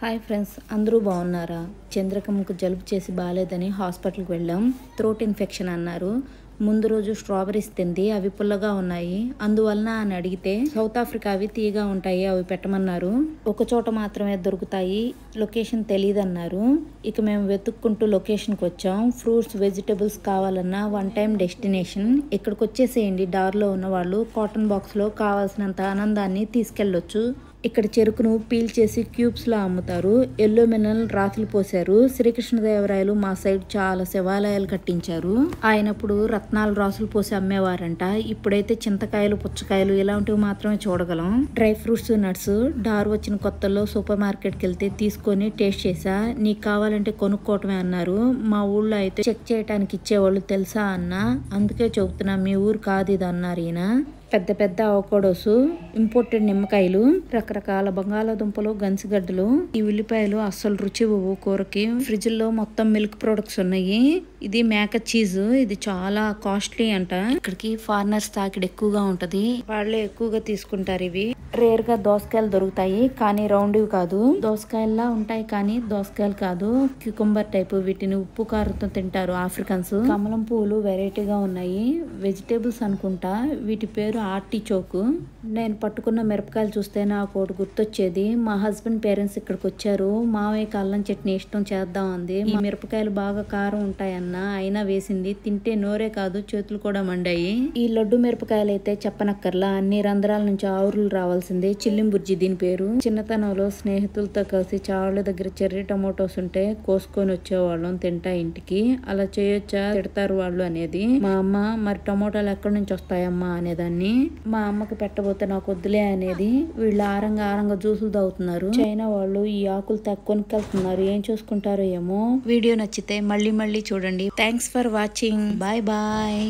Hi friends, అందరూ బాగున్నారా? చంద్రకమ్మకు జలుబు చేసి బాగాలేదని హాస్పిటల్కి వెళ్ళాం. థ్రోట్ ఇన్ఫెక్షన్ అన్నారు. ముందు రోజు స్ట్రాబెరీస్ తింది, అవి పుల్లగా ఉన్నాయి. అందువలన అని అడిగితే సౌత్ ఆఫ్రికా అవి తీయగా ఉంటాయి, అవి పెట్టమన్నారు. ఒక చోట మాత్రమే దొరుకుతాయి, లొకేషన్ తెలియదన్నారు. ఇక మేము వెతుక్కుంటూ లొకేషన్కి వచ్చాం. ఫ్రూట్స్ వెజిటబుల్స్ కావాలన్నా వన్ టైం డెస్టినేషన్. ఇక్కడికి వచ్చేసేయండి. దారిలో ఉన్న వాళ్ళు కాటన్ బాక్స్లో కావాల్సినంత ఆనందాన్ని తీసుకెళ్ళొచ్చు. ఇక్కడ చెరుకును పీల్ చేసి క్యూబ్స్ లో అమ్ముతారు. ఎల్లో మినరల్ రాతులు పోసారు. శ్రీకృష్ణదేవరాయలు మా సైడ్ చాలా శివాలయాలు కట్టించారు. ఆయనప్పుడు రత్నాలు రాసులు పోసి అమ్మేవారంట. ఇప్పుడైతే చింతకాయలు, పుచ్చకాయలు ఇలాంటివి మాత్రమే చూడగలం. డ్రై ఫ్రూట్స్, నట్స్ డార్ వచ్చిన కొత్తలో సూపర్ మార్కెట్కి వెళ్తే తీసుకొని టేస్ట్ చేసా. నీకు కావాలంటే కొనుక్కోవటమే అన్నారు. మా ఊళ్ళో అయితే చెక్ చేయడానికి ఇచ్చేవాళ్ళు తెలుసా అన్న. అందుకే చెబుతున్నా, మీ ఊరు కాదు ఇది అన్నారు ఈయన. పెద్ద పెద్ద అవకాడోస్, ఇంపోర్టెడ్ నిమ్మకాయలు, రకరకాల బంగాళాదుంపలు, గన్సిగడ్డలు. ఈ ఉల్లిపాయలు అస్సలు రుచి ఇవ్వవు కూరకి. ఫ్రిడ్జ్ లో మొత్తం మిల్క్ ప్రొడక్ట్స్ ఉన్నాయి. ఇది మేక చీజ్, ఇది చాలా కాస్ట్లీ అంట. ఇక్కడికి ఫారినర్స్ తాకిడి ఎక్కువగా ఉంటది, వాళ్ళే ఎక్కువగా తీసుకుంటారు. ఇవి రేర్ గా దోసకాయలు దొరుకుతాయి, కానీ రౌండ్ కాదు. దోసకాయల్లా ఉంటాయి కానీ దోసకాయలు కాదు, క్యూకంబర్ టైప్. వీటిని ఉప్పు కారంతో తింటారు ఆఫ్రికన్స్. కమలం పువ్వులు వెరైటీగా ఉన్నాయి, వెజిటేబుల్స్ అనుకుంటా. వీటి పేరు ఆర్టిచోక్. నేను పట్టుకున్న మిరపకాయలు చూస్తే నాకు ఒకటి గుర్తొచ్చేది. మా హస్బెండ్ పేరెంట్స్ ఇక్కడికి వచ్చారు. మావయ్యకి అల్లం చట్నీ ఇష్టం, చేద్దాం అంది. ఈ మిరపకాయలు బాగా కారం ఉంటాయన్న, అయినా వేసింది. తింటే నోరే కాదు, చేతులు కూడా మండాయి. ఈ లడ్డు మిరపకాయలు అయితే చెప్పనక్కర్లా, అన్ని రంధ్రాల నుంచి ఆవురులు రావాల్సిందే. చిల్లింబుర్జి దీని పేరు. చిన్నతనంలో స్నేహితులతో కలిసి చావుల దగ్గర చెర్రీ టమోటోస్ ఉంటే కోసుకొని వచ్చేవాళ్ళం తింటా ఇంటికి. అలా చేయొచ్చా, తిడతారు వాళ్ళు అనేది. మా అమ్మ, మరి టమోటాలు ఎక్కడి నుంచి వస్తాయమ్మా అనేదాన్ని. మా అమ్మకి పెట్టబోతే నాకు వద్దులే అనేది. వీళ్ళు ఆరంగా జ్యూసులు తాగుతున్నారు. చైనా వాళ్ళు ఈ ఆకులు కొనుక్కెళ్తున్నారు. ఏం చూసుకుంటారో ఏమో. వీడియో నచ్చితే మళ్ళీ చూడండి. Thanks for watching. Bye bye.